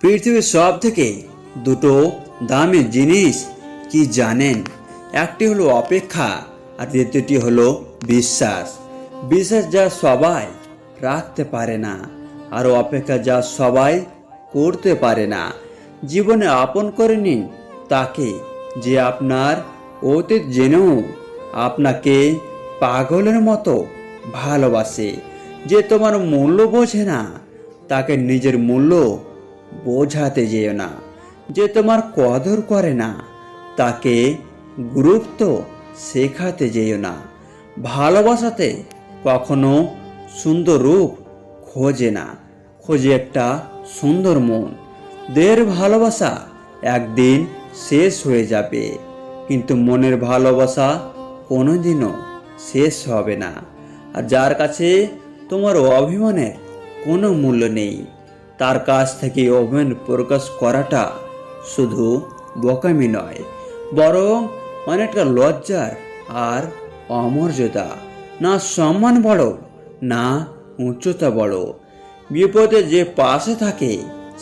পৃথিবীর সব থেকে দুটো দামি জিনিস কি জানেন? একটি হলো অপেক্ষা আর দ্বিতীয়টি হলো বিশ্বাস। বিশ্বাস যা সবাই রাখতে পারে না, আর অপেক্ষা যা সবাই করতে পারে না। জীবনে আপন করে নিন তাকে যে আপনার অতীত জেনেও আপনাকে পাগলের মতো ভালোবাসে। যে তোমার মূল্য বোঝে না তাকে নিজের মূল্য বোঝাতে যেও না। যে তোমার কদর করে না তাকে গুরুত্ব শেখাতে যেও না। ভালোবাসাতে কখনো সুন্দর রূপ খোঁজে না, খোঁজে একটা সুন্দর মন। দেহের ভালোবাসা একদিন শেষ হয়ে যাবে, কিন্তু মনের ভালোবাসা কোনোদিনও শেষ হবে না। আর যার কাছে তোমার অভিমানের কোনো মূল্য নেই, তার কাছ থেকে অভিমান প্রকাশ করাটা শুধু বোকামি নয়, বরং অনেকটা লজ্জার আর অমর্যাদা। না সম্মান বড়, না উচ্চতা বড়। বিপদে যে পাশে থাকে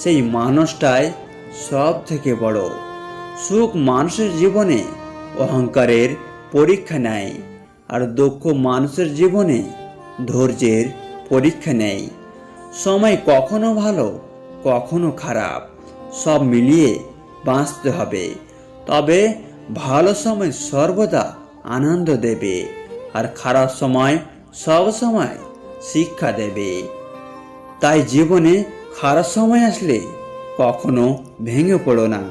সেই মানুষটাই সব থেকে বড়। সুখ মানুষের জীবনে অহংকারের পরীক্ষা নেয়, আর দুঃখ মানুষের জীবনে ধৈর্যের পরীক্ষা নেয়। সময় কখনো ভালো, কখনো খারাপ, সব মিলিয়ে বাঁচতে হবে। তবে ভালো সময় সর্বদা আনন্দ দেবে, আর খারাপ সময় সব সময় শিক্ষা দেবে। তাই জীবনে খারাপ সময় আসলে কখনো ভেঙে পড়ো না।